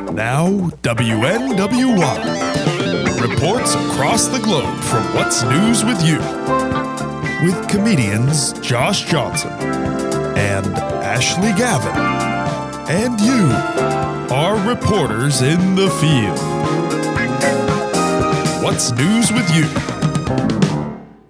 Now, WNWY reports across the globe from What's News with You, with comedians Josh Johnson and Ashley Gavin, and you, our reporters in the field. What's News with You?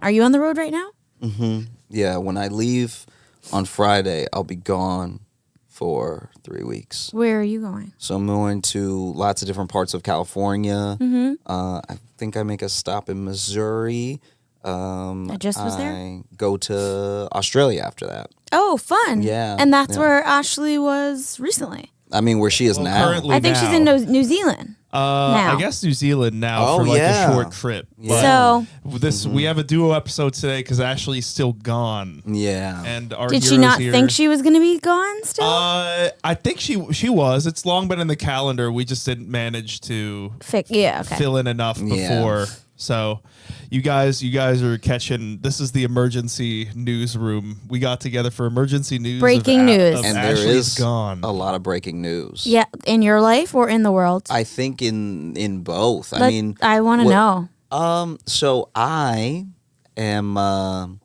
Are you on the road right now? Mm-hmm. Yeah, when I leave on Friday, I'll be gone for 3 weeks. Where are you going? So I'm going to lots of different parts of California. Mm-hmm. I think I make a stop in Missouri. I just was there. I go to Australia after that. Oh, fun. Yeah. And that's where Ashley was recently. I mean, where she is now. Currently I think she's in New Zealand. I guess New Zealand now for yeah. a short trip. Yeah. But we have a duo episode today because Ashley's still gone. Yeah. And our Did she heroes not here, think she was going to be gone still? I think she was. It's long been in the calendar. We just didn't manage to fill in enough before. So you guys are catching. This is the emergency newsroom. We got together for emergency news. Breaking news. And Ashley's there is gone. a lot of breaking news. Yeah, in your life or in the world? I think in both. I want to know. So I am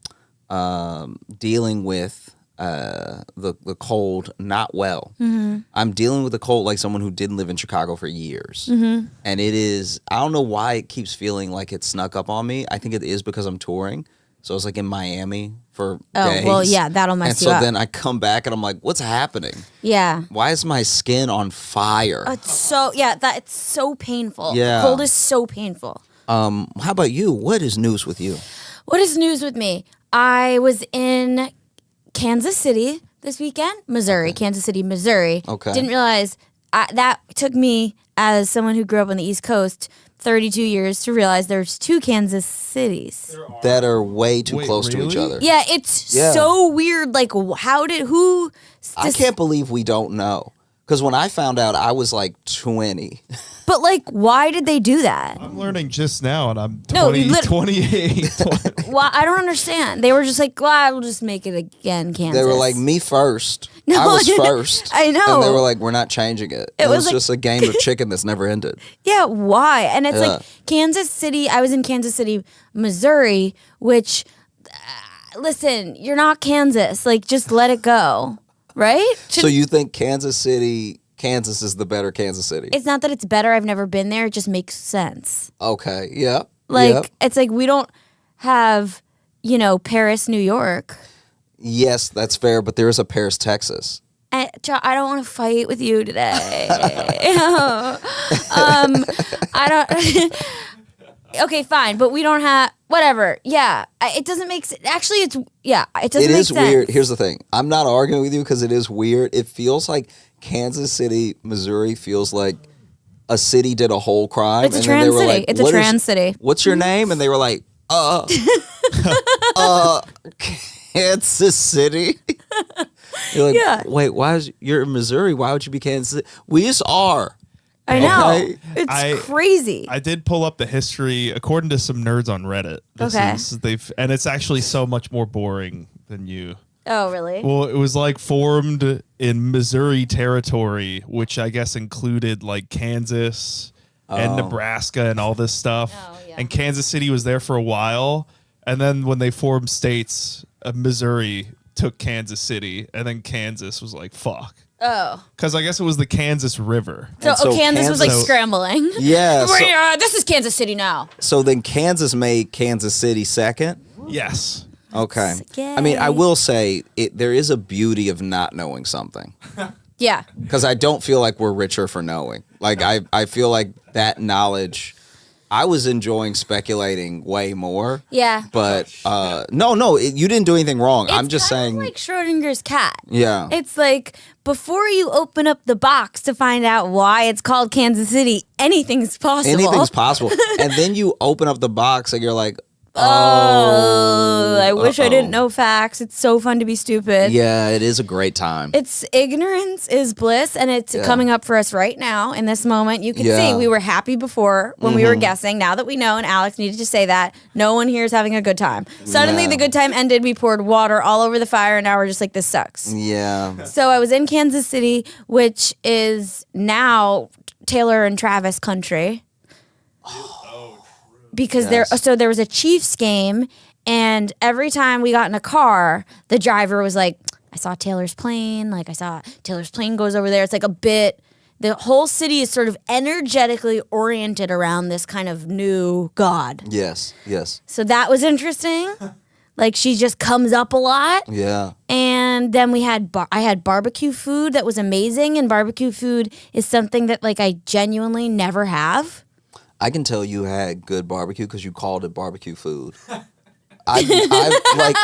dealing with the cold not well. Mm-hmm. I'm dealing with the cold like someone who didn't live in Chicago for years. Mm-hmm. And it is, I don't know why it keeps feeling like it snuck up on me. I think it is because I'm touring. So I was like in Miami for days. Oh, well, yeah, that'll mess you up. And so then I come back and I'm like, what's happening? Yeah. Why is my skin on fire? It's so painful. Yeah. Cold is so painful. How about you? What is news with you? What is news with me? I was in Kansas City this weekend, Missouri, Kansas City, Missouri. Okay. Didn't realize that took me, as someone who grew up on the East Coast, 32 years to realize there's two Kansas cities that are way too close to each other. Yeah, it's so weird. Like, I can't believe we don't know. Because when I found out, I was like 20. But like, why did they do that? I'm learning just now, and I'm 28. Well, I don't understand. They were just like, well, we'll just make it again, Kansas. They were like, me first. No, I was first. I know. And they were like, we're not changing it. It was like, just a game of chicken that's never ended. Yeah, why? And it's like Kansas City. I was in Kansas City, Missouri, which, listen, you're not Kansas. Like, just let it go. Right? So you think Kansas City, Kansas is the better Kansas City? It's not that it's better. I've never been there. It just makes sense. Okay. Yeah. Like, it's like we don't have, Paris, New York. Yes, that's fair. But there is a Paris, Texas. I don't want to fight with you today. I don't. Okay, fine, but we don't have whatever. Yeah, it doesn't make sense. Actually, it doesn't make sense. It is weird. Here's the thing. I'm not arguing with you because it is weird. It feels like Kansas City, Missouri feels like a city did a whole crime. It's a trans city. Like, it's a trans city. What's your name? And they were like, Kansas City. You're like, wait, you're in Missouri. Why would you be Kansas City? We just are. I know. Okay. It's crazy. I did pull up the history according to some nerds on Reddit. And it's actually so much more boring than you. Oh, really? Well, it was like formed in Missouri territory, which I guess included like Kansas and Nebraska and all this stuff. Oh, yeah. And Kansas City was there for a while. And then when they formed states, Missouri took Kansas City, and then Kansas was like, fuck. Oh. Because I guess it was the Kansas River. So Kansas was like scrambling. Yeah. This is Kansas City now. So then Kansas made Kansas City second? Yes. Okay. I mean, I will say there is a beauty of not knowing something. Yeah. Because I don't feel like we're richer for knowing. Like, I feel like that knowledge... I was enjoying speculating way more. Yeah. But no, you didn't do anything wrong. I'm just saying. It's like Schrodinger's cat. Yeah. It's like before you open up the box to find out why it's called Kansas City, anything's possible. Anything's possible. And then you open up the box and you're like, I wish I didn't know facts. It's so fun to be stupid. Yeah, it is a great time. It's ignorance is bliss, and it's coming up for us right now in this moment. You can see we were happy before when we were guessing. Now that we know, and Alex needed to say that, no one here is having a good time. Suddenly the good time ended. We poured water all over the fire, and now we're just like, this sucks. Yeah. So I was in Kansas City, which is now Taylor and Travis country. Because there was a Chiefs game, and every time we got in a car, the driver was like, I saw Taylor's plane. Like, I saw Taylor's plane goes over there. It's like the whole city is sort of energetically oriented around this kind of new god. Yes. So that was interesting. Like, she just comes up a lot. Yeah. And then I had barbecue food that was amazing, and barbecue food is something that, like, I genuinely never have. I can tell you had good barbecue because you called it barbecue food. I like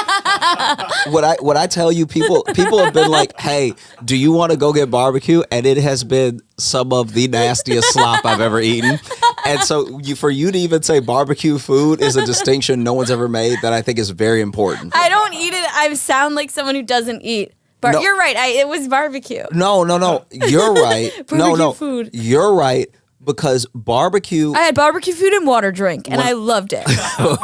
what I tell you, people have been like, hey, do you want to go get barbecue? And it has been some of the nastiest slop I've ever eaten. And so for you to even say barbecue food is a distinction no one's ever made that I think is very important. I don't eat it. I sound like someone who doesn't eat. But you're right. It was barbecue. No. You're right. Barbecue food. You're right. Because barbecue... I had barbecue food and water drink, and I loved it.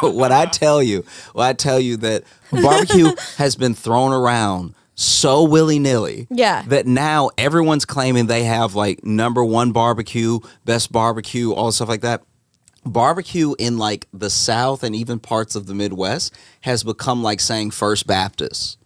What I tell you that barbecue has been thrown around so willy-nilly that now everyone's claiming they have, like, #1 barbecue, best barbecue, all stuff like that. Barbecue in, like, the South and even parts of the Midwest has become like saying First Baptist.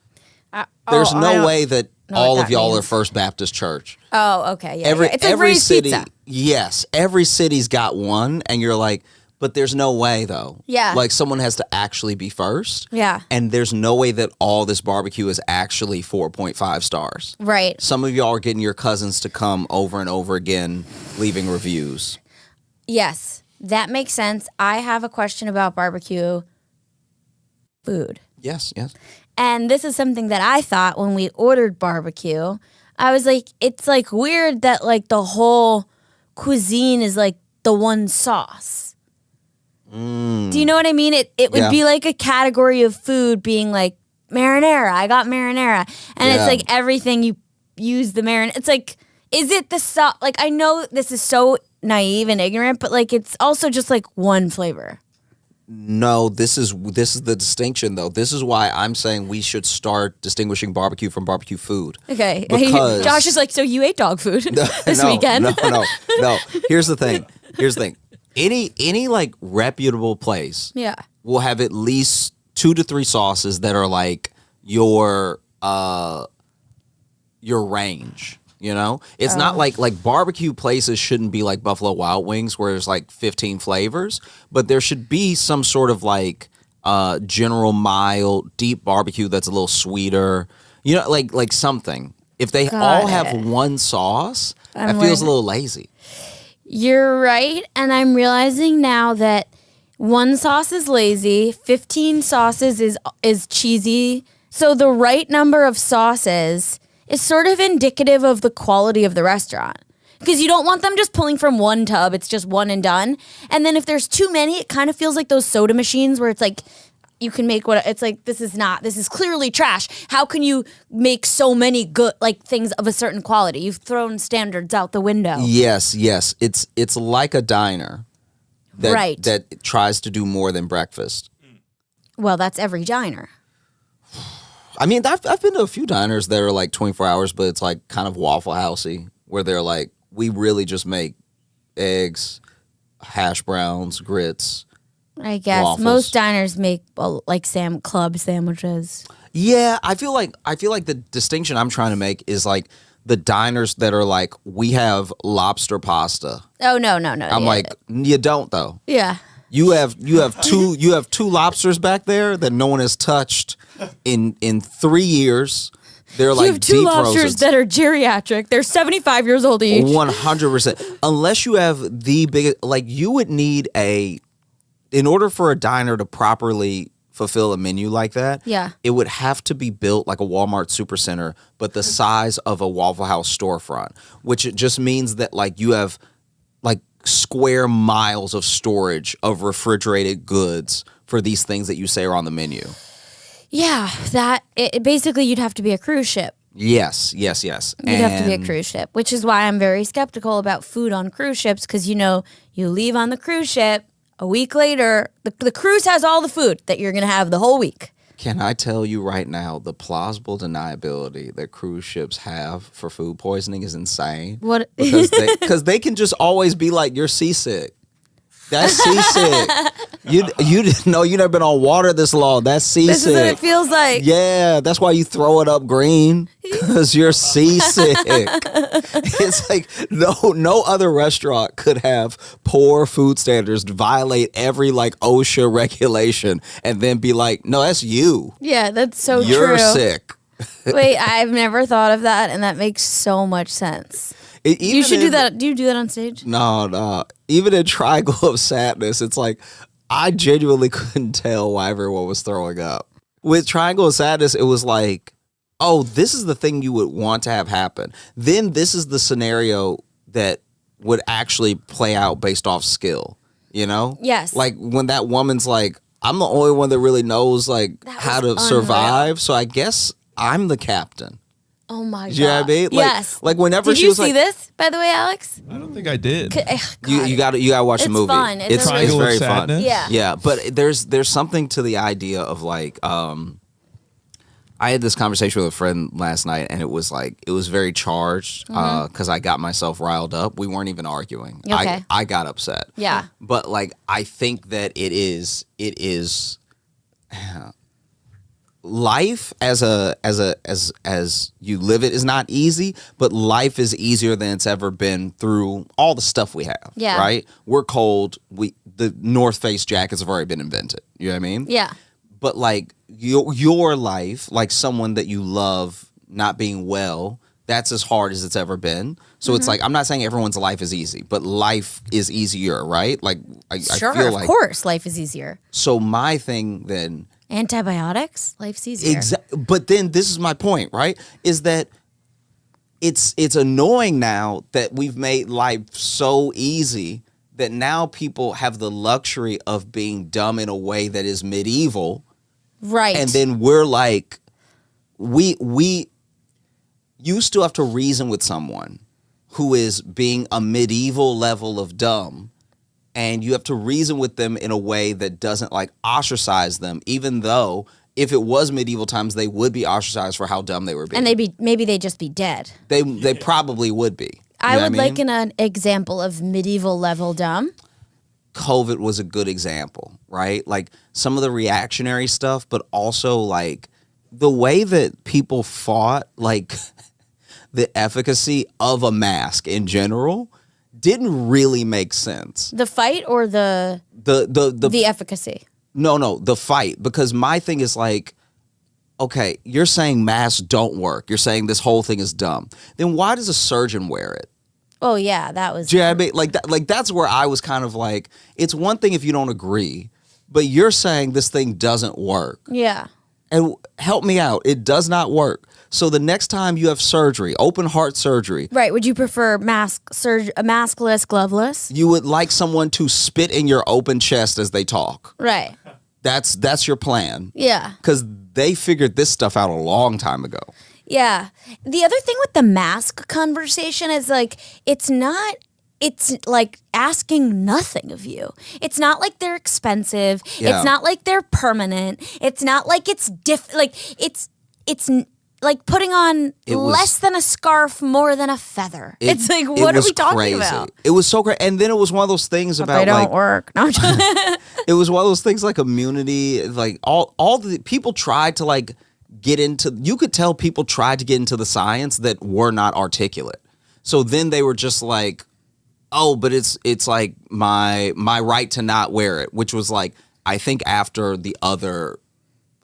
There's no way that all of y'all are First Baptist Church. Oh, okay. Yeah, it's every raised city, pizza. yes, every city's got one, and you're like, but there's no way though. Yeah, like someone has to actually be first. Yeah, and there's no way that all this barbecue is actually 4.5 stars. Right. Some of y'all are getting your cousins to come over and over again, leaving reviews. Yes, that makes sense. I have a question about barbecue food. Yes. And this is something that I thought when we ordered barbecue. I was like, it's like weird that like the whole cuisine is like the one sauce. Do you know what I mean? It would be like a category of food being like marinara. I got marinara. And it's like everything you use the marinara. It's like, is it the sauce? Like, I know this is so naive and ignorant, but like it's also just like one flavor. No, this is the distinction, though. This is why I'm saying we should start distinguishing barbecue from barbecue food. Okay. Because Josh is like, so you ate dog food this weekend? No. Here's the thing. Any like reputable place will have at least 2 to 3 sauces that are like your range. You know, it's not like barbecue places shouldn't be like Buffalo Wild Wings where there's like 15 flavors, but there should be some sort of like general mild, deep barbecue that's a little sweeter. You know, like something. If they all have one sauce, that feels a little lazy. You're right, and I'm realizing now that one sauce is lazy, 15 sauces is cheesy. So the right number of sauces is sort of indicative of the quality of the restaurant. Because you don't want them just pulling from one tub. It's just one and done. And then if there's too many, it kind of feels like those soda machines where it's like, you can make it's like, this is clearly trash. How can you make so many good, like, things of a certain quality? You've thrown standards out the window. Yes. It's like a diner that tries to do more than breakfast. Well, that's every diner. I mean, I've been to a few diners that are like 24 hours, but it's like kind of Waffle Housey, where they're like, we really just make eggs, hash browns, grits. I guess waffles. Most diners make like club sandwiches. Yeah, I feel like the distinction I'm trying to make is like the diners that are like, we have lobster pasta. Oh no! I'm like, you don't though. Yeah. You have two lobsters back there that no one has touched in 3 years. They're like deep frozen. You have 2 lobsters that are geriatric. They're 75 years old each. 100%. Unless you have the biggest, like you would need in order for a diner to properly fulfill a menu like that, it would have to be built like a Walmart Supercenter, but the size of a Waffle House storefront, which it just means that like you have like square miles of storage of refrigerated goods for these things that you say are on the menu. Yeah, basically you'd have to be a cruise ship. Yes. You'd have to be a cruise ship, which is why I'm very skeptical about food on cruise ships, because you leave on the cruise ship, a week later, the cruise has all the food that you're going to have the whole week. Can I tell you right now, the plausible deniability that cruise ships have for food poisoning is insane. What? Because they can just always be like, you're seasick. That's seasick. You didn't know, you never been on water this long. That's seasick. This is what it feels like. Yeah, that's why you throw it up green, because you're seasick. It's like no other restaurant could have poor food standards, violate every like OSHA regulation, and then be like, no, that's you. Yeah, that's so true. You're sick. Wait, I've never thought of that, and that makes so much sense. You should do that. Do you do that on stage? No. Even in Triangle of Sadness, it's like, I genuinely couldn't tell why everyone was throwing up. With Triangle of Sadness, it was like, oh, this is the thing you would want to have happen. Then this is the scenario that would actually play out based off skill, you know? Yes. Like when that woman's like, I'm the only one that really knows like how to survive, so I guess I'm the captain. Oh my god! You know what I mean? Like, yes. Like whenever did she you was see like, this? By the way, Alex. I don't think I did. You got to watch the movie. Fun. It's very fun. Yeah. Yeah, but there's something to the idea of like I had this conversation with a friend last night, and it was very charged because I got myself riled up. We weren't even arguing. Okay. I got upset. Yeah. But like I think that it is life as you live it is not easy, but life is easier than it's ever been through all the stuff we have. Yeah. Right? We're cold. The North Face jackets have already been invented. You know what I mean? Yeah. But like your life, like someone that you love not being well, that's as hard as it's ever been. So it's like, I'm not saying everyone's life is easy, but life is easier, right? Like I feel like, of course, life is easier. So my thing then, antibiotics, life's easier. But then this is my point, right? Is that it's annoying now that we've made life so easy that now people have the luxury of being dumb in a way that is medieval. Right. And then we're like, you still have to reason with someone who is being a medieval level of dumb. And you have to reason with them in a way that doesn't like ostracize them, even though if it was medieval times, they would be ostracized for how dumb they were being. And maybe they'd just be dead. They probably would be. I would like an example of medieval level dumb. COVID was a good example, right? Like some of the reactionary stuff, but also like the way that people fought, like the efficacy of a mask in general didn't really make sense. The fight or the efficacy? No, the fight. Because my thing is like, okay, you're saying masks don't work. You're saying this whole thing is dumb. Then why does a surgeon wear it? Oh yeah, that was. Do you know what I mean? Like that's where I was kind of like, it's one thing if you don't agree, but you're saying this thing doesn't work. Yeah. And help me out. It does not work. So the next time you have surgery, open heart surgery. Right. Would you prefer maskless, gloveless? You would like someone to spit in your open chest as they talk. Right. That's your plan. Yeah. Because they figured this stuff out a long time ago. Yeah. The other thing with the mask conversation is like, it's like asking nothing of you. It's not like they're expensive. Yeah. It's not like they're permanent. It's not like it's it's like putting on less than a scarf, more than a feather. It's like, what are we talking about? It was so great. And then it was one of those things about they don't work. No, I'm just it was one of those things like immunity, like all the people tried to like get into, you could tell people tried to get into the science that were not articulate. So then they were just like, oh, but it's like my right to not wear it, which was like, I think after the other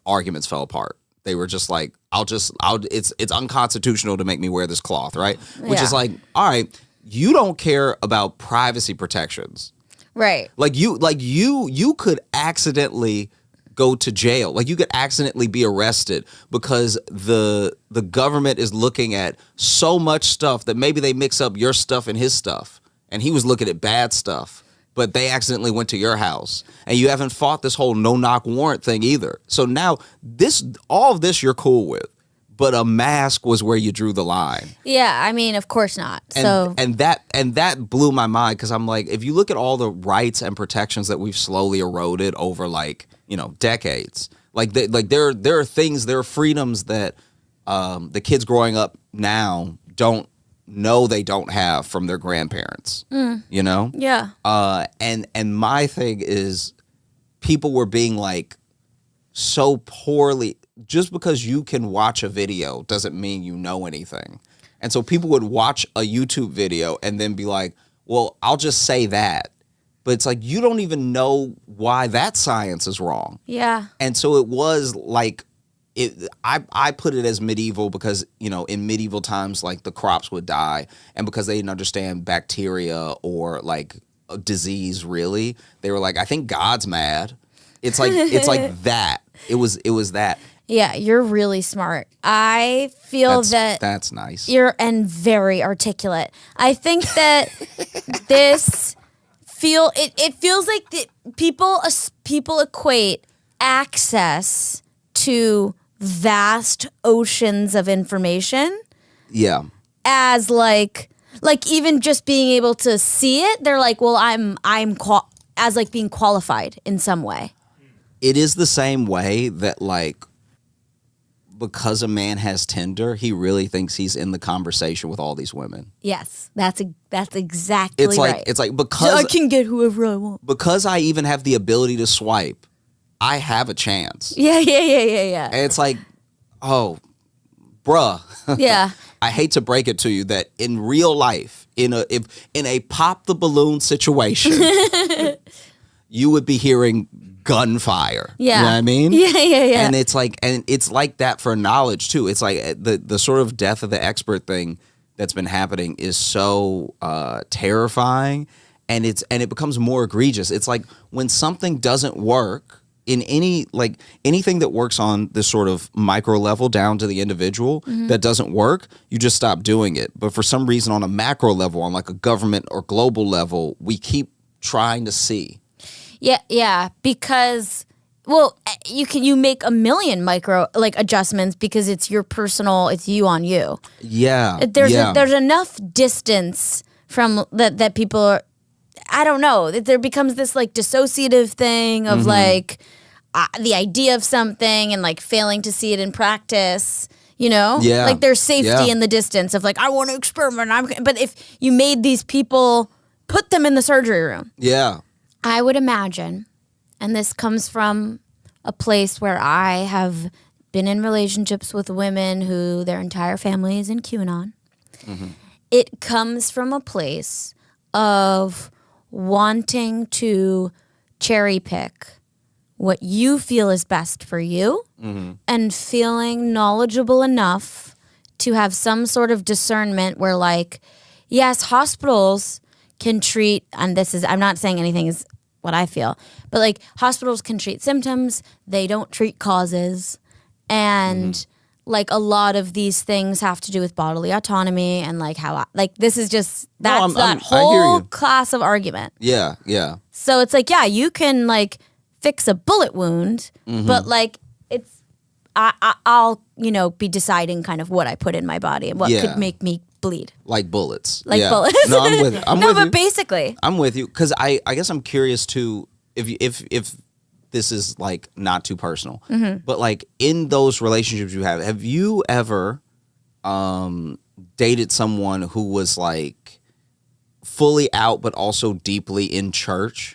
arguments fell apart, they were just like, it's unconstitutional to make me wear this cloth, right? Which is like, all right, you don't care about privacy protections. Right. Like you could accidentally go to jail. Like you could accidentally be arrested because the government is looking at so much stuff that maybe they mix up your stuff and his stuff. And he was looking at bad stuff, but they accidentally went to your house. And you haven't fought this whole no-knock warrant thing either. So now all of this you're cool with, but a mask was where you drew the line. Yeah, I mean, of course not. And that blew my mind because I'm like, if you look at all the rights and protections that we've slowly eroded over like, decades, Like there are things, there are freedoms that the kids growing up now don't know they don't have from their grandparents. You know? Yeah. And my thing is, people were being like so poorly. Just because you can watch a video doesn't mean you know anything. And so people would watch a YouTube video and then be like, well, I'll just say that. But it's like, you don't even know why that science is wrong. Yeah. And so it was like, I put it as medieval because, you know, in medieval times, like the crops would die. And because they didn't understand bacteria or like a disease, really, they were like, I think God's mad. It's like that. It was that. Yeah, you're really smart. I feel that's nice. You're and very articulate. I think that it feels like people equate access to vast oceans of information. Yeah. As like even just being able to see it, they're like, well, as like being qualified in some way. It is the same way that like, because a man has Tinder, he really thinks he's in the conversation with all these women. Yes, that's exactly right. It's like because I can get whoever I want. Because I even have the ability to swipe, I have a chance. Yeah. And it's like, oh, bruh. Yeah. I hate to break it to you that in real life, in a pop the balloon situation, you would be hearing gunfire. Yeah. You know what I mean? Yeah. And it's like that for knowledge too. It's like the sort of death of the expert thing that's been happening is so terrifying, and it becomes more egregious. It's like when something doesn't work in anything that works on this sort of micro level down to the individual that doesn't work, you just stop doing it. But for some reason on a macro level, on like a government or global level, we keep trying to see. Yeah, because you make a million micro like adjustments because it's your personal, it's you on you. Yeah. There's enough distance from that people are, I don't know, that there becomes this like dissociative thing of like the idea of something and like failing to see it in practice. You know, like there's safety in the distance of like, I want to experiment. But if you made these people, put them in the surgery room. Yeah. I would imagine, and this comes from a place where I have been in relationships with women who their entire family is in QAnon. It comes from a place of wanting to cherry pick what you feel is best for you and feeling knowledgeable enough to have some sort of discernment where like, yes, hospitals can treat, and I'm not saying anything is what I feel, but like hospitals can treat symptoms, they don't treat causes, and like a lot of these things have to do with bodily autonomy and like how, like this is just, that whole class of argument. Yeah. So it's like, yeah, you can like fix a bullet wound, but like it's, I'll, be deciding kind of what I put in my body and what could make me bleed. Like bullets. Bullets. No, I'm with you. But basically. I'm with you. Because I guess I'm curious too, if this is like not too personal, but like in those relationships you have you ever dated someone who was like fully out but also deeply in church?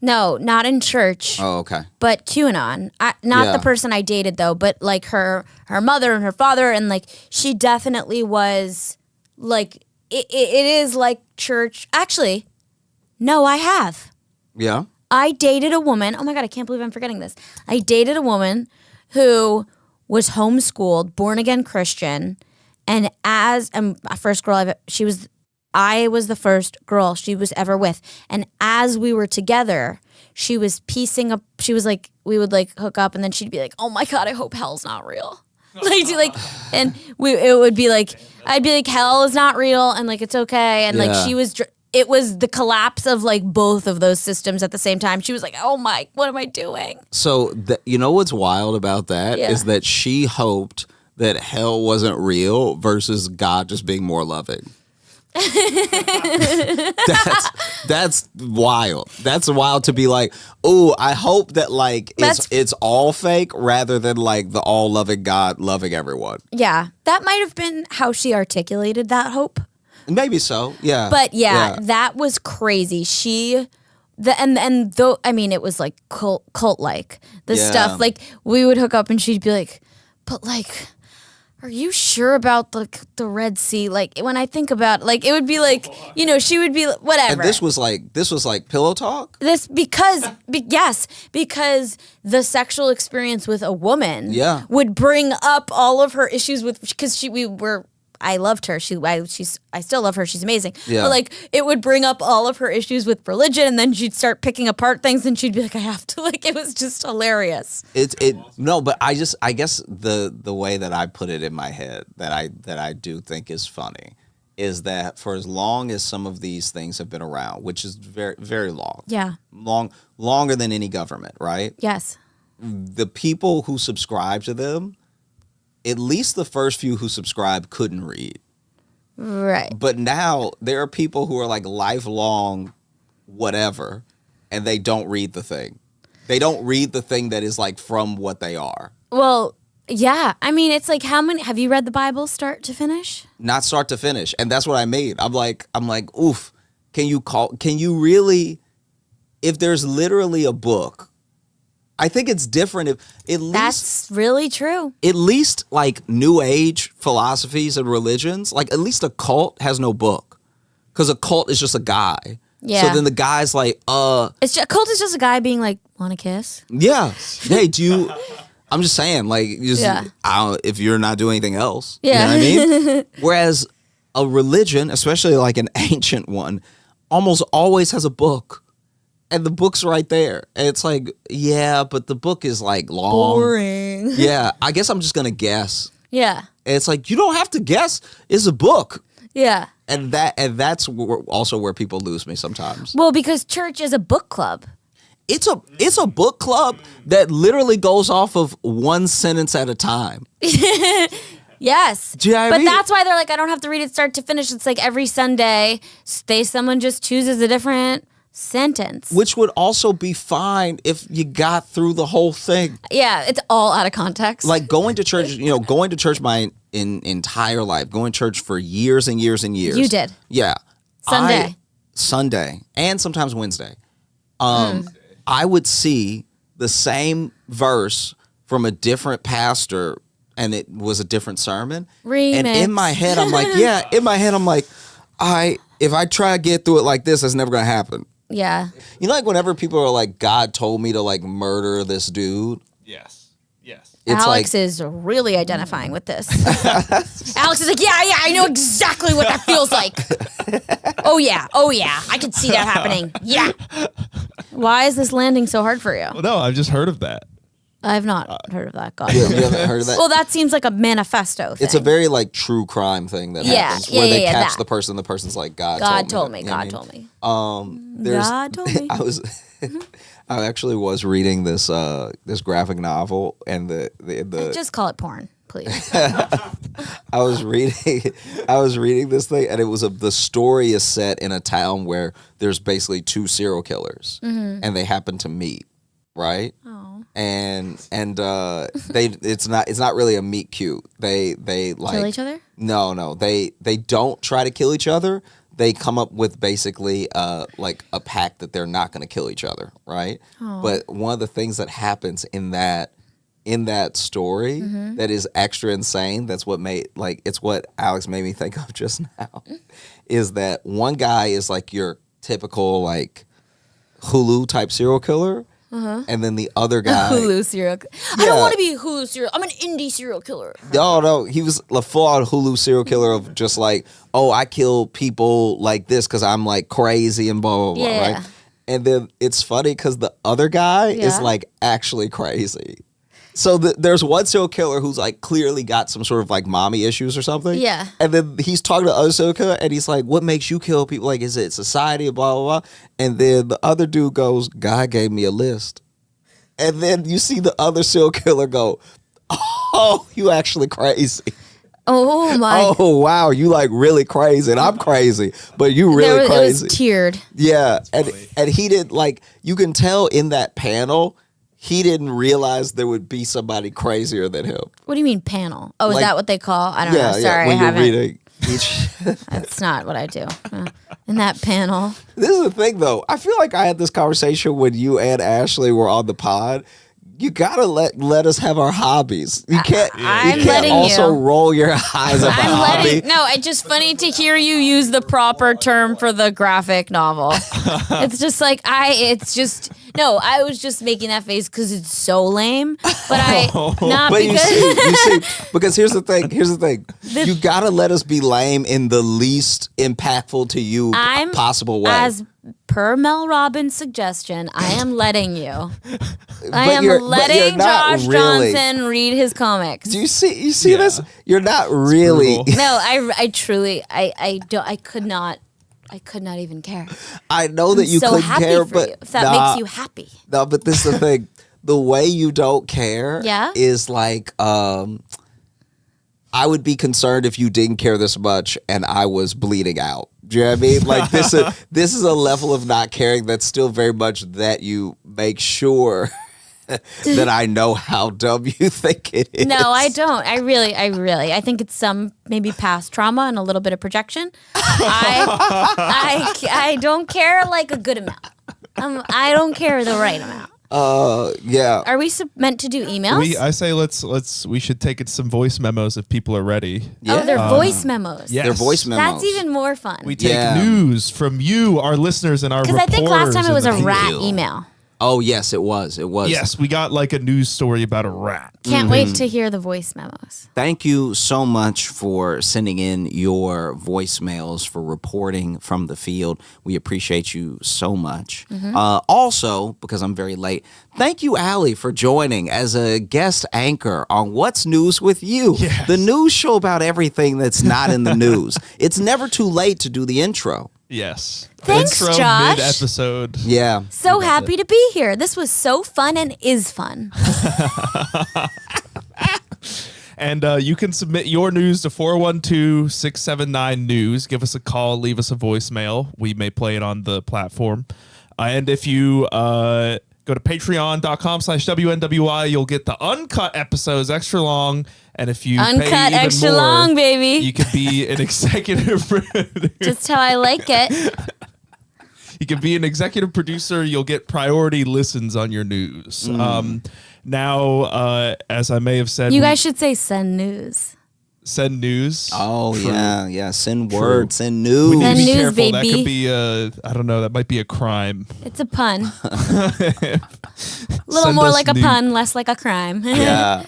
No, not in church. Oh, okay. But QAnon. Not the person I dated though, but like her mother and her father, and like she definitely was like it is like church. Actually, no, I have. Yeah. I dated a woman. Oh my God, I can't believe I'm forgetting this. I dated a woman who was homeschooled, born again Christian, and my first girl I was the first girl she was ever with. And as we were together, she was piecing up, she was like, we would like hook up and then she'd be like, oh my God, I hope hell's not real. And it would be like, I'd be like, hell is not real and like, it's okay. And like it was the collapse of like both of those systems at the same time. She was like, oh my, what am I doing? So you know what's wild about that is that she hoped that hell wasn't That's wild. That's wild to be like, oh, I hope that like it's all fake rather than like the all loving God loving everyone. Yeah, that might have been how she articulated that hope. Maybe so. Yeah. But that was crazy. I mean, it was like cult like the stuff. Like we would hook up and she'd be like, but like, are you sure about the Red Sea? Like when I think about like, it would be like, she would be whatever. And this was like pillow talk. Because the sexual experience with a woman would bring up all of her issues because I loved her. I still love her. She's amazing. Yeah. But like it would bring up all of her issues with religion, and then she'd start picking apart things, and she'd be like, "I have to." Like it was just hilarious. But I guess the way that I put it in my head that I do think is funny is that for as long as some of these things have been around, which is very very long, longer than any government, right? Yes. The people who subscribe to them. At least the first few who subscribed couldn't read. Right. But now there are people who are like lifelong whatever, and they don't read the thing. They don't read the thing that is like from what they are. Well, yeah. I mean, it's like have you read the Bible start to finish? Not start to finish. And that's what I mean. I'm like, oof, can you really, if there's literally a book, I think it's different if at least that's really true. At least like new age philosophies and religions, like at least a cult has no book, because a cult is just a guy. Yeah. So then the guy's like, a cult is just a guy being like, want to kiss? Yeah. Hey, do you? I'm just saying, like, if you're not doing anything else, you know what I mean? Whereas a religion, especially like an ancient one, almost always has a book. And the book's right there. And it's like, yeah, but the book is like long. Boring. Yeah, I guess I'm just going to guess. Yeah. And it's like, you don't have to guess. It's a book. Yeah. And that's also where people lose me sometimes. Well, because church is a book club. It's a book club that literally goes off of one sentence at a time. Yes. Do you know what I mean? That's why they're like, I don't have to read it start to finish. It's like every Sunday, someone just chooses a different sentence, which would also be fine if you got through the whole thing. Yeah, it's all out of context. Like going to church my entire life, going to church for years and years and years. You did. Yeah. Sunday and sometimes Wednesday. I would see the same verse from a different pastor, and it was a different sermon. Remix. And in my head I'm like, if I try to get through it like this, it's never gonna happen. Yeah. You know, like whenever people are like, God told me to like murder this dude. Yes. It's Alex is really identifying with this. Alex is like, yeah, I know exactly what that feels like. Oh yeah, I can see that happening. Yeah. Why is this landing so hard for you? Well, no, I've just heard of that. I've not heard of that. God. You haven't heard of that? Well, that seems like a manifesto thing. It's a very like true crime thing that happens where they catch the person. The person's like, God told me. God told me. God told me. I actually was reading this graphic novel, and the just call it porn, please. I was reading this thing, and it was the story is set in a town where there's basically two serial killers, and they happen to meet, right? Oh. And it's not really a meet cute. They like kill each other? No. They don't try to kill each other. They come up with basically like a pact that they're not going to kill each other, right? Oh. But one of the things that happens in that story that is extra insane, it's what Alex made me think of just now, is that one guy is like your typical like Hulu type serial killer. And then the other guy, Hulu serial. I don't want to be a Hulu serial. I'm an indie serial killer. No, he was a full-on Hulu serial killer of just like, oh, I kill people like this because I'm like crazy and blah blah blah, right? And then it's funny because the other guy is like actually crazy. So there's one serial killer who's like clearly got some sort of like mommy issues or something. Yeah. And then he's talking to other serial killer and he's like, what makes you kill people? Like, is it society? Blah, blah, blah. And then the other dude goes, God gave me a list. And then you see the other serial killer go, oh, you actually crazy. Oh my! Oh wow, you like really crazy, and I'm crazy, but you really crazy. It was tiered. Yeah, and he did like you can tell in that panel, he didn't realize there would be somebody crazier than him. What do you mean panel? Oh, is like, that what they call? I don't know. Sorry, yeah, when I haven't. you're reading each. That's not what I do. In that panel. This is the thing, though. I feel like I had this conversation when you and Ashley were on the pod. You gotta let us have our hobbies. You can't. I'm you can't letting also you. roll your eyes at the hobby. No, it's just funny to hear you use the proper term for the graphic novel. It's just like I was just making that face because it's so lame. But not but because you see, because here's the thing. You gotta let us be lame in the least impactful to you possible way. As per Mel Robbins' suggestion, I am letting you. I am letting Josh Johnson read his comics. Do you see this? You're not really. No, I truly, I could not even care. I know that you couldn't care, but if that makes you happy. No, but this is the thing. The way you don't care is like, I would be concerned if you didn't care this much and I was bleeding out. Do you know what I mean? Like this is a level of not caring that's still very much that you make sure that I know how dumb you think it is. No, I don't. I think it's some maybe past trauma and a little bit of projection. I don't care like a good amount. I don't care the right amount. Yeah. Are we meant to do emails? I say we should take it some voice memos if people are ready. Yeah. Oh, they're voice memos. Yes. They're voice memos. That's even more fun. We take news from you, our listeners, and our reporters. Because I think last time it was a rat email. Oh, yes, it was. Yes, we got like a news story about a rat. Can't wait to hear the voice memos. Thank you so much for sending in your voicemails, for reporting from the field. We appreciate you so much. Also, because I'm very late, thank you, Allie, for joining as a guest anchor on What's News with You, the news show about everything that's not in the news. It's never too late to do the intro. Yes. Thanks, intro Josh. Mid-episode. Yeah. So happy to be here. This was so fun and is fun. And you can submit your news to 412-679-NEWS. Give us a call. Leave us a voicemail. We may play it on the platform. And if you go to patreon.com/WNWI, you'll get the uncut episodes extra long. And if you uncut pay even extra more, long, baby, you could be an executive producer. Just how I like it. You can be an executive producer. You'll get priority listens on your news. Now, as I may have said, you guys should say send news. Send news. Oh, True. yeah. Send word, send news. We need to be news, careful. baby. That could be I don't know, that might be a crime. It's a pun. A little more like a pun, less like a crime. Yeah.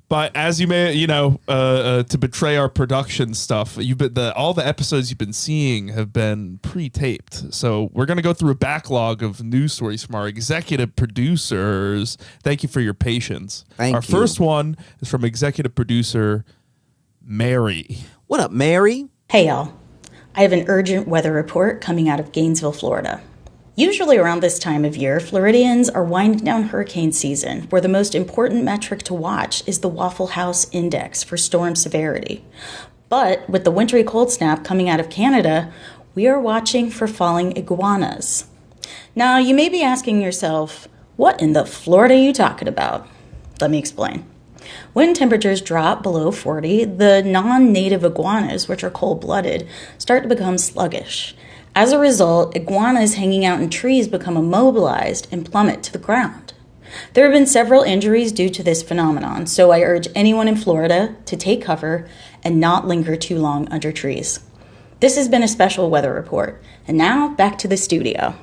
But as you may, to betray our production stuff, all the episodes you've been seeing have been pre-taped. So we're going to go through a backlog of news stories from our executive producers. Thank you for your patience. Our first one is from executive producer Mary. What up, Mary? Hey, y'all. I have an urgent weather report coming out of Gainesville, Florida. Usually around this time of year, Floridians are winding down hurricane season, where the most important metric to watch is the Waffle House Index for storm severity. But with the wintry cold snap coming out of Canada, we are watching for falling iguanas. Now, you may be asking yourself, what in the Florida are you talking about? Let me explain. When temperatures drop below 40, the non-native iguanas, which are cold-blooded, start to become sluggish. As a result, iguanas hanging out in trees become immobilized and plummet to the ground. There have been several injuries due to this phenomenon, so I urge anyone in Florida to take cover and not linger too long under trees. This has been a special weather report, and now back to the studio.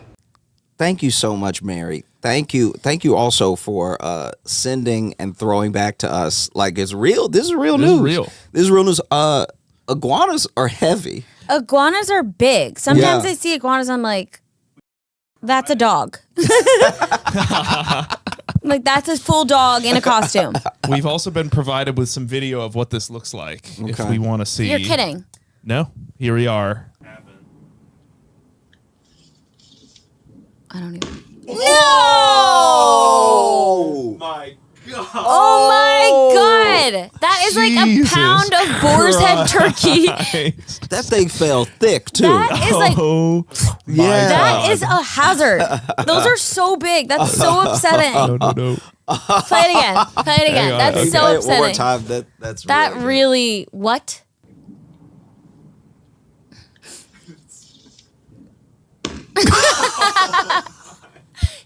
Thank you so much, Mary. Thank you also for sending and throwing back to us like it's real. This is real news. This is real news. Iguanas are heavy. Iguanas are big. Sometimes I see iguanas, I'm like, that's a dog. Like, that's a full dog in a costume. We've also been provided with some video of what this looks like if we want to see. You're kidding. No, here we are. I don't even. No! My God. Oh my God. That is like a pound of boar's head turkey. That thing fell thick too. That is like, yeah. that is a hazard. Those are so big. That's so upsetting. No. Play it again. Play it again. That's so upsetting. One more time. That's that really, really what?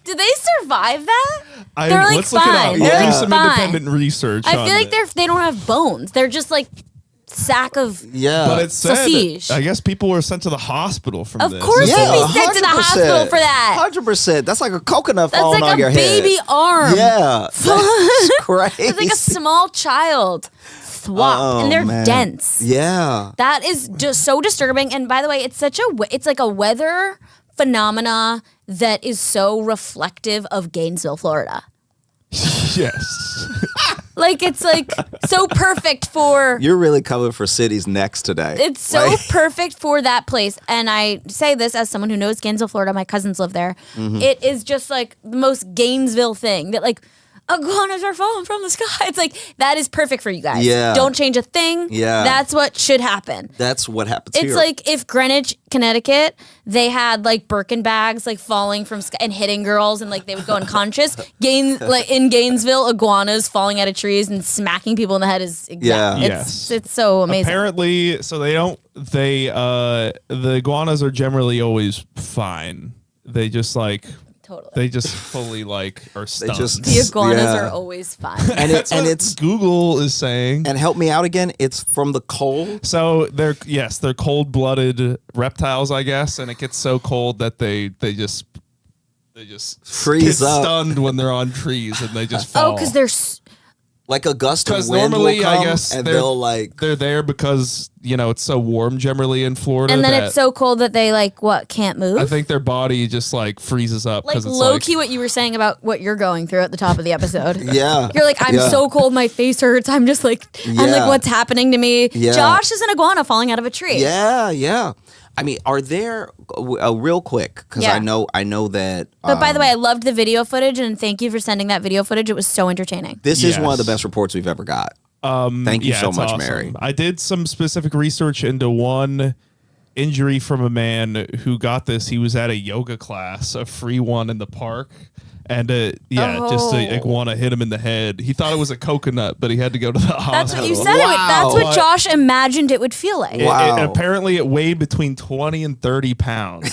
Did they survive that? They're like let's look it up. fine. We'll They're do like some fine. independent research. I feel like they don't have bones. They're just like sack of But it said, sausage. I guess people were sent to the hospital from Of this. course Yeah, you'd be sent to the 100%. hospital for that. 100%. That's like a coconut That's falling like on your a head. baby arm. Yeah. That's crazy. It's like a small child. Thwop. And they're man. dense. Yeah. That is just so disturbing. And by the way, it's like a weather phenomena that is so reflective of Gainesville, Florida. Yes. Like it's like so perfect for. You're really coming for cities next today. It's so perfect for that place. And I say this as someone who knows Gainesville, Florida. My cousins live there. Mm-hmm. It is just like the most Gainesville thing that like iguanas are falling from the sky. It's like that is perfect for you guys. Yeah. Don't change a thing. Yeah. That's what should happen. That's what happens It's here. like if Greenwich, Connecticut, they had like Birkin bags like falling from sky and hitting girls and like they would go unconscious. Like in Gainesville, iguanas falling out of trees and smacking people in the head is it's so amazing. Apparently, so the iguanas are generally always fine. They just like Totally. they just fully like are stunned. The iguanas are always fine. and it's Google is saying. and help me out again. It's from the cold. So they're cold-blooded reptiles, I guess, and it gets so cold that they just Freeze get up. stunned when they're on trees and they just fall. Oh, because they're Like a gust of Because wind normally, will come, I guess and they're, they'll like. they're there because it's so warm generally in Florida. and then that it's so cold that they like can't move. I think their body just like freezes up like because it's low like key what you were saying about what you're going through at the top of the episode. Yeah. You're like, I'm Yeah. so cold, my face hurts. I'm just like, I'm like, Yeah. what's happening to me? Yeah. Josh is an iguana falling out of a tree. Yeah. I mean, are there real quick? Because Yeah. I know that. But by the way, I loved the video footage, and thank you for sending that video footage. It was so entertaining. this is one of Yes. the best reports we've ever got. Thank you yeah, so it's much, awesome. Mary. I did some specific research into one injury from a man who got this. He was at a yoga class, a free one in the park. And just a iguana hit him in the head. He thought it was a coconut, but he had to go to the hospital. That's what you said. Wow. That's what But- Josh imagined it would feel like. Wow. Apparently, it weighed between 20 and 30 pounds.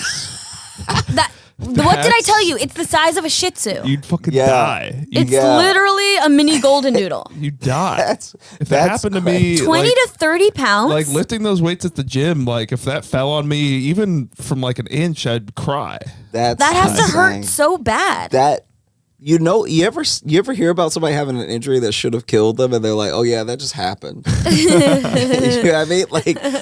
What did I tell you? It's the size of a Shih Tzu. You'd fucking Yeah. die. It's Yeah. literally a mini golden doodle. You'd die. That's if that happened to me, 20 to 30 pounds. like lifting those weights at the gym, like if that fell on me, even from like an inch, I'd cry. That's that has to hurt insane. so bad. That you ever hear about somebody having an injury that should have killed them, and they're like, "Oh yeah, that just happened." You know what I mean?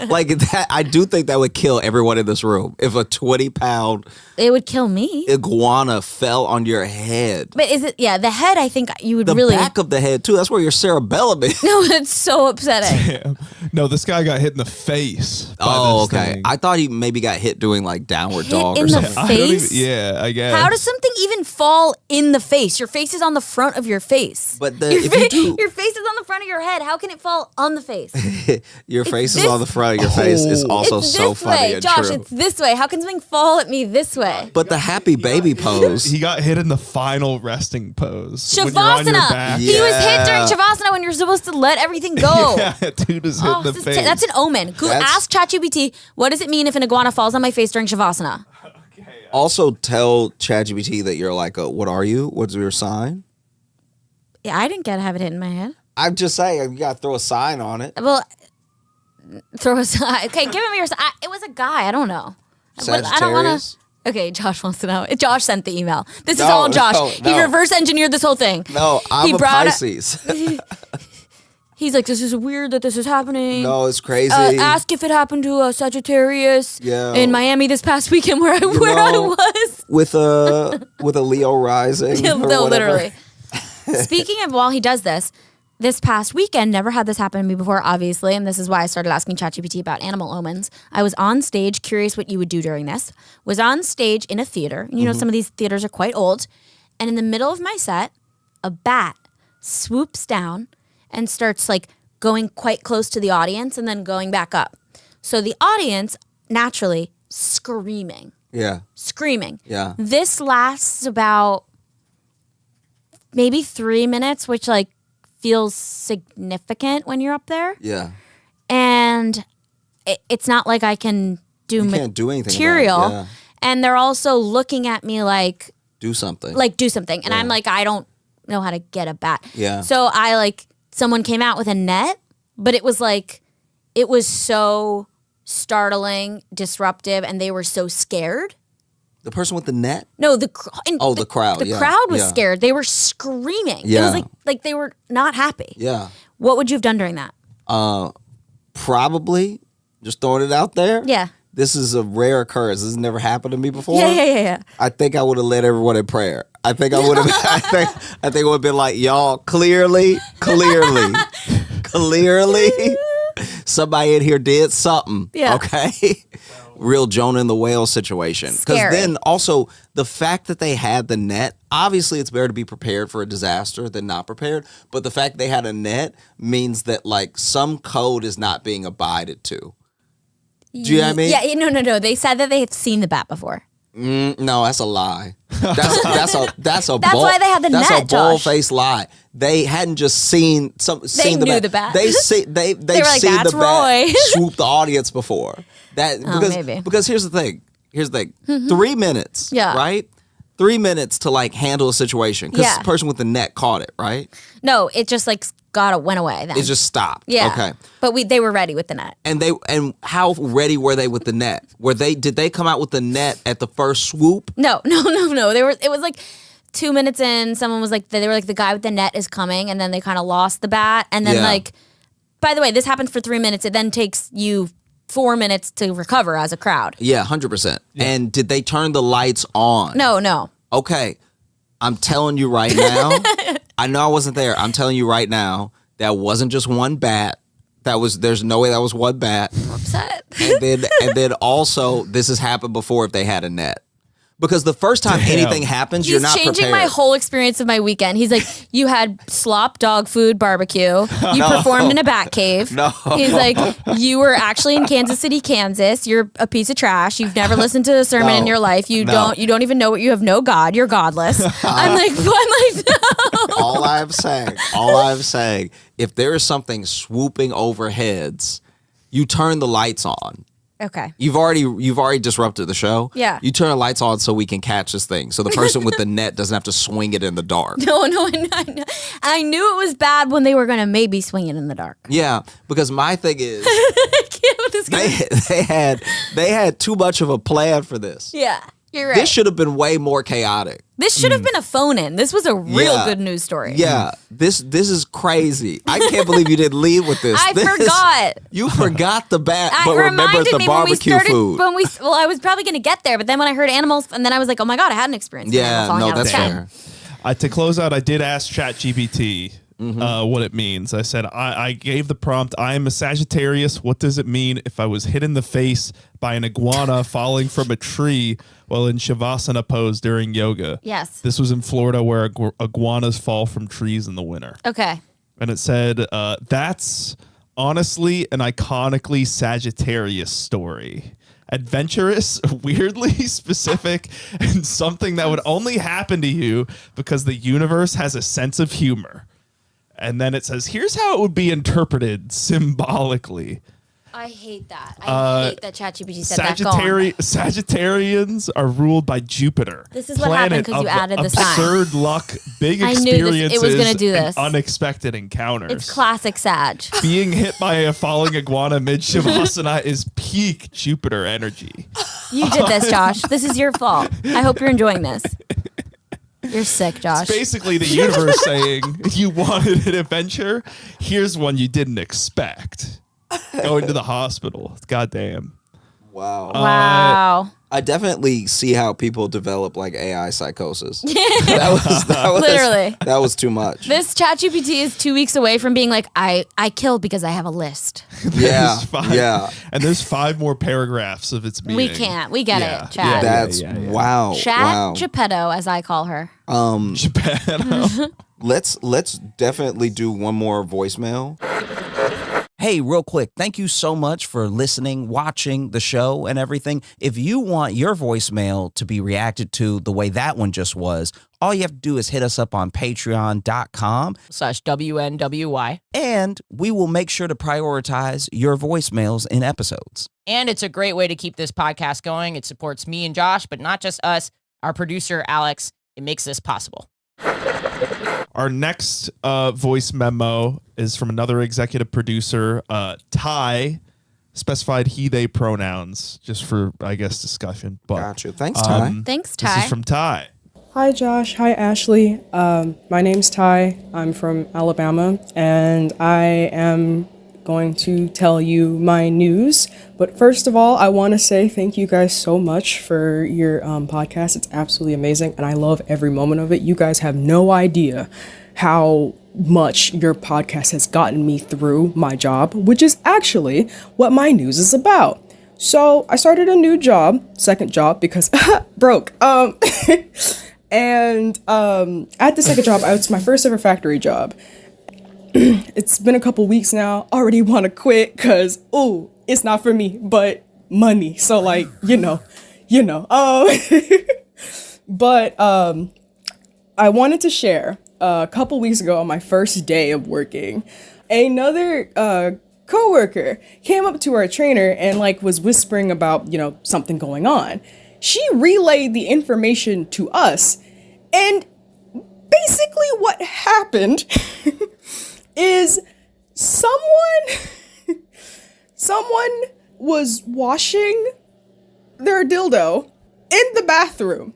Like that. I do think that would kill everyone in this room if a 20-pound It would kill me. iguana fell on your head. But is it? Yeah, the head. I think you would The really. back of the head too. That's where your cerebellum is. No, it's so upsetting. Damn. No, this guy got hit in the face. By Oh, this okay. thing. I thought he maybe got hit doing like downward Hit dog in or the something. I don't even- face? yeah, I guess. How does something even fall in the face? Your face is on the front of your face. But your, if you do, your face is on the front of your head. How can it fall on the face? your face is this- on the front of your face is also it's so this funny way, and Josh. true. It's this way. How can something fall at me this way? But the happy baby pose. He got hit in the final resting pose. When you're on your Shavasana. back. He was hit Yeah. during Shavasana when you're supposed to let everything go. Yeah, dude is hit Oh, in the this is face. that's an omen. Ask ChatGPT, what does it mean if an iguana falls on my face during Shavasana? Also tell ChatGPT that you're like, what are you? What's your sign? Yeah, I didn't have it hit in my head. I'm just saying, you gotta throw a sign on it. Well, throw a sign. Okay, give him your sign. It was a guy. I don't know. I don't want Sagittarius? to. Okay, Josh wants to know. Josh sent the email. This is No, all Josh. no, He no. reverse engineered this whole thing. No, I'm He a brought Pisces. He's like, this is weird that this is happening. No, it's crazy. Ask if it happened to a Sagittarius Yeah. in Miami this past weekend where I was. with a Leo rising. or No, whatever. literally. Speaking of while he does this past weekend, never had this happen to me before, obviously, and this is why I started asking ChatGPT about animal omens. I was on stage, curious what you would do during this, was on stage in a theater. You know, some of these theaters are quite old. And in the middle of my set, a bat swoops down and starts like going quite close to the audience and then going back up. So the audience naturally screaming. Yeah. Screaming. Yeah. This lasts about maybe 3 minutes, which like feels significant when you're up there. Yeah. And it's not like I can do can't do anything material. about it. Yeah. And they're also looking at me like do something. And I'm like, I don't know how to get a bat. Yeah. So someone came out with a net, but it was so startling, disruptive, and they were so scared. The person with the net? No, the crowd. The crowd was scared. They were screaming. Yeah. It was like they were not happy. Yeah. What would you have done during that? Probably just throwing it out there. Yeah. This is a rare occurrence. This has never happened to me before. Yeah. I think I would have led everyone in prayer. I think I would have. I think it would have been like, y'all, clearly, somebody in here did something. Yeah. Okay. Real Jonah and the whale situation. Because then also the fact that they had the net, obviously it's better to be prepared for a disaster than not prepared. But the fact they had a net means that like some code is not being abided to. Do you know what I mean? Yeah, no. They said that they had seen the bat before. No, that's a lie. That's why they had the net, That's a Josh. bold-faced lie. They hadn't just seen They knew the bat. They've were seen like, the "That's Roy." bat swoop the audience before. Maybe. Because here's the thing. 3 minutes. Yeah. Right? 3 minutes to like handle a situation. Because Yeah. the person with the net caught it, right? No, it just like went away then. It just stopped. Yeah. Okay. But they were ready with the net. And how ready were they with the net? Did they come out with the net at the first swoop? No. It was like 2 minutes in, someone was like, they were like, the guy with the net is coming, and then they kind of lost the bat. And then like, by the way, this happens for 3 minutes. It then takes you 4 minutes to recover as a crowd. Yeah, 100%. Yeah. And did they turn the lights on? No. Okay. I'm telling you right now, I know I wasn't there. I'm telling you right now, that wasn't just one bat. There's no way that was one bat. I'm upset. And then also, this has happened before if they had a net. Because the first time anything happens, you're not prepared. He's changing my whole experience of my weekend. He's like, you had slop dog food barbecue. You performed in a bat cave. No. He's like, you were actually in Kansas City, Kansas. You're a piece of trash. You've never listened to a sermon in your life. You don't even know what you have no God. You're godless. I'm like, no. All I'm saying, if there is something swooping over heads, you turn the lights on. Okay. You've already disrupted the show. Yeah. You turn the lights on so we can catch this thing. So the person with the net doesn't have to swing it in the dark. No. I knew it was bad when they were going to maybe swing it in the dark. Yeah, because my thing is I can't with this guy. they had too much of a plan for this. Yeah. You're right. This should have been way more chaotic. This should have been a phone-in. This was a real good news story. Yeah, this is crazy. I can't believe you didn't lead with this. I forgot. You forgot the bat, It but remembered the barbecue food. I was probably going to get there, but then when I heard animals, and then I was like, oh my God, I had an experience. Yeah, no, that's fair. To close out, I did ask ChatGPT what it means. I said, I gave the prompt, I am a Sagittarius. What does it mean if I was hit in the face by an iguana falling from a tree while in Shavasana pose during yoga? Yes. This was in Florida where iguanas fall from trees in the winter. Okay. And it said, that's honestly an iconically Sagittarius story. Adventurous, weirdly specific, and something that would only happen to you because the universe has a sense of humor. And then it says, here's how it would be interpreted symbolically. I hate that. I hate that ChatGPT said that. Sagittarians are ruled by Jupiter. This is what happened because you added the sign. Absurd luck, big I experiences, knew it was going to do this. and unexpected encounters. It's classic Sag. Being hit by a falling iguana mid-Shavasana is peak Jupiter energy. You did this, Josh. This is your fault. I hope you're enjoying this. You're sick, Josh. It's basically the universe saying, you wanted an adventure, here's one you didn't expect. Going to the hospital. Goddamn. Wow. Wow. I definitely see how people develop like AI psychosis. that was Literally. That was too much. This ChatGPT is 2 weeks away from being like, I killed because I have a list. Yeah. Yeah. And there's 5 more paragraphs of its meaning. We can't. We get it, Chat. That's wow. Chat wow. Geppetto, as I call her. Geppetto. let's definitely do one more voicemail. Hey, real quick, thank you so much for listening, watching the show and everything. If you want your voicemail to be reacted to the way that one just was, all you have to do is hit us up on patreon.com/WNWY. And we will make sure to prioritize your voicemails in episodes. And it's a great way to keep this podcast going. It supports me and Josh, but not just us, our producer, Alex. It makes this possible. Our next voice memo is from another executive producer, Ty, specified he, they pronouns, just for, I guess, discussion. But, gotcha. Thanks, Ty. Thanks, Ty. This is from Ty. Hi, Josh. Hi, Ashley. My name's Ty. I'm from Alabama, and I am going to tell you my news. But first of all, I want to say thank you guys so much for your podcast. It's absolutely amazing, and I love every moment of it. You guys have no idea how much your podcast has gotten me through my job, which is actually what my news is about. So I started a new job, second job, because broke. And at the second job, it's my first ever factory job. It's been a couple weeks now. Already want to quit because, it's not for me, but money. So like, But I wanted to share a couple weeks ago on my first day of working, another coworker came up to our trainer and like was whispering about, something going on. She relayed the information to us, and basically what happened is someone was washing their dildo in the bathroom,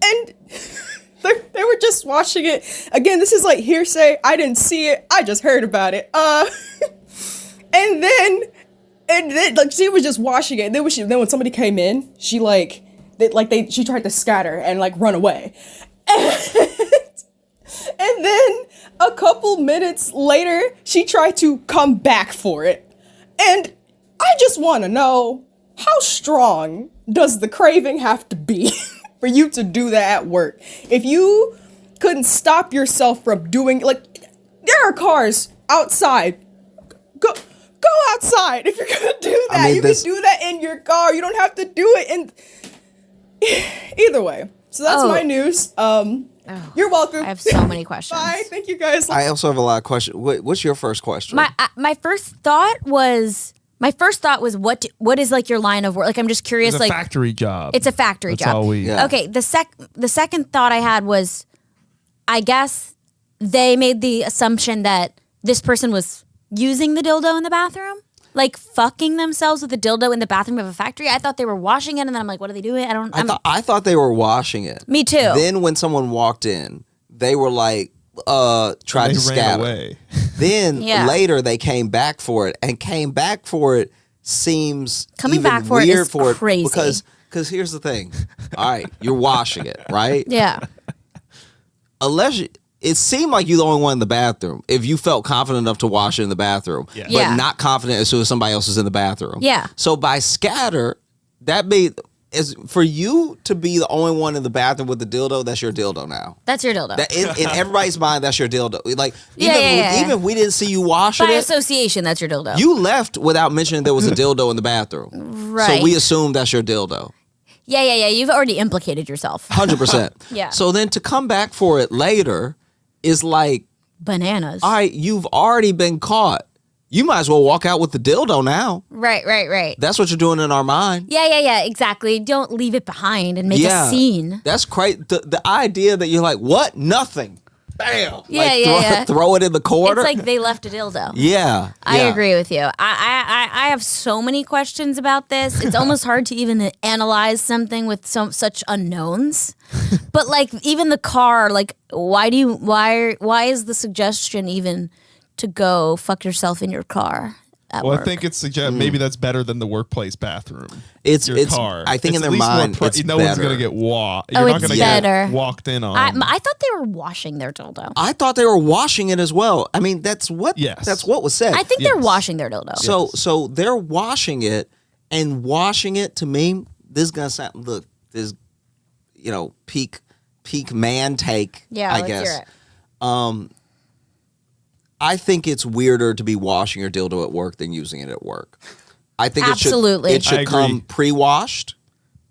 and they were just washing it. Again, this is like hearsay. I didn't see it. I just heard about it. And then like she was just washing it. And then when somebody came in, she she tried to scatter and like run away. And then a couple minutes later, she tried to come back for it. And I just want to know, how strong does the craving have to be for you to do that at work? If you couldn't stop yourself from doing, like, there are cars outside. Go outside if you're gonna do that. You can do that in your car. You don't have to do it in. Either way. So that's my news. You're welcome. I have so many questions. Bye. Thank you, guys. I also have a lot of questions. What's your first question? My first thought was what is like your line of work? Like I'm just curious. It's a like factory job. It's a factory That's job. all we. Yeah. Okay. The second thought I had was, I guess they made the assumption that this person was using the dildo in the bathroom, like fucking themselves with the dildo in the bathroom of a factory. I thought they were washing it, and then I'm like, what are they doing? I thought they were washing it. Me too. Then when someone walked in, they were like, tried to scatter. Away. Then later they came back for it, and came back for it seems coming even back for it weird is for crazy. Because here's the thing. All right, you're washing it, right? Yeah. Unless it seemed like you're the only one in the bathroom. If you felt confident enough to wash it in the bathroom, but not confident as soon as somebody else is in the bathroom. Yeah. So by scatter, that made is for you to be the only one in the bathroom with the dildo. That's your dildo now. That's your dildo. In everybody's mind, that's your dildo. Like even if we didn't see you washing by it, association, that's your dildo. you left without mentioning there was a dildo in the bathroom. Right. So we assumed that's your dildo. Yeah. You've already implicated yourself. 100%. Yeah. So then to come back for it later is like, bananas. all right, you've already been caught. You might as well walk out with the dildo now. Right. That's what you're doing in our mind. Yeah, exactly. Don't leave it behind and make a scene. That's crazy. The idea that you're like, what? Nothing. Bam. Yeah. Throw it in the corner. It's like they left a dildo. Yeah. I agree with you. I have so many questions about this. It's almost hard to even analyze something with such unknowns. But like even the car, like why is the suggestion even to go fuck yourself in your car? Well, I think it's maybe that's better than the workplace bathroom. It's your car. I think it's in their mind, it's no better. one's gonna get walked. You're Oh, not it's gonna better. get walked in on. I thought they were washing their dildo. I thought they were washing it as well. I mean, that's what was said. I think they're washing their dildo. So they're washing it, and washing it to me, this is gonna sound peak man take. Yeah, I let's guess. hear it. I think it's weirder to be washing your dildo at work than using it at work. I think Absolutely. it should come pre-washed,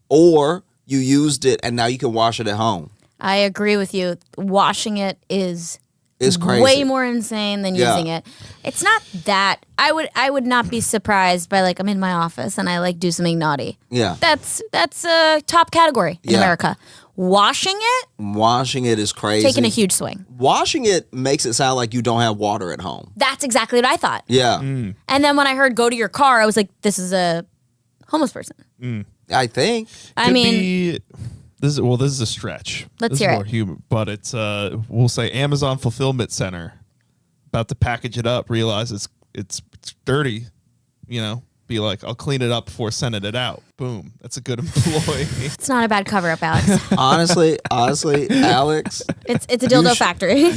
or you used it and now you can wash it at home. I agree with you. Washing it is crazy. Way more insane than using it. It's not that. I would not be surprised by like I'm in my office and I like do something naughty. Yeah. That's a top category in America. Washing it is crazy. Taking a huge swing. Washing it makes it sound like you don't have water at home. That's exactly what I thought. Yeah. And then when I heard go to your car, I was like, this is a homeless person. I think. This is a stretch. Let's hear it. More human, but it's we'll say Amazon fulfillment center about to package it up, realize it's dirty, be like, I'll clean it up before sending it out. Boom. That's a good employee. It's not a bad cover up, Alex. honestly, Alex, it's a dildo factory.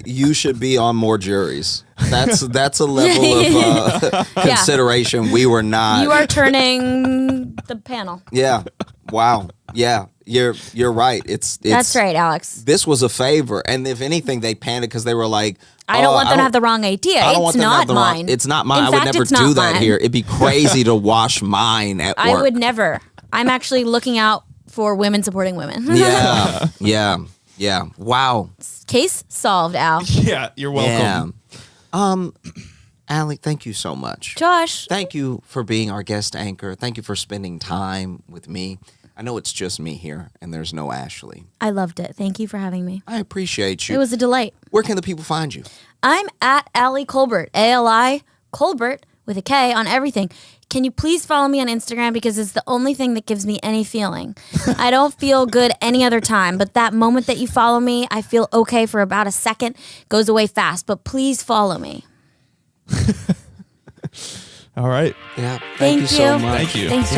You should be on more juries. That's a level of consideration we were not. You are turning the panel. Yeah. Wow. Yeah. You're right. It's That's right, Alex. This was a favor, and if anything, they panicked because they were like, I don't want them to have the wrong idea. It's not mine. It's not mine. In I would fact, never do that here. It'd be crazy to wash mine at work. I would never. I'm actually looking out for women supporting women. Yeah. Wow. Case solved, Al. Yeah, you're welcome. Yeah. Allie, thank you so much. Josh. Thank you for being our guest anchor. Thank you for spending time with me. I know it's just me here, and there's no Ashley. I loved it. Thank you for having me. I appreciate you. It was a delight. Where can the people find you? I'm at Allie Kolbert, A-L-I, Kolbert, with a K on everything. Can you please follow me on Instagram, because it's the only thing that gives me any feeling. I don't feel good any other time, but that moment that you follow me, I feel okay for about a second, goes away fast, but please follow me. All right. Yeah. Thank you so much. Thank you. Thanks, Josh.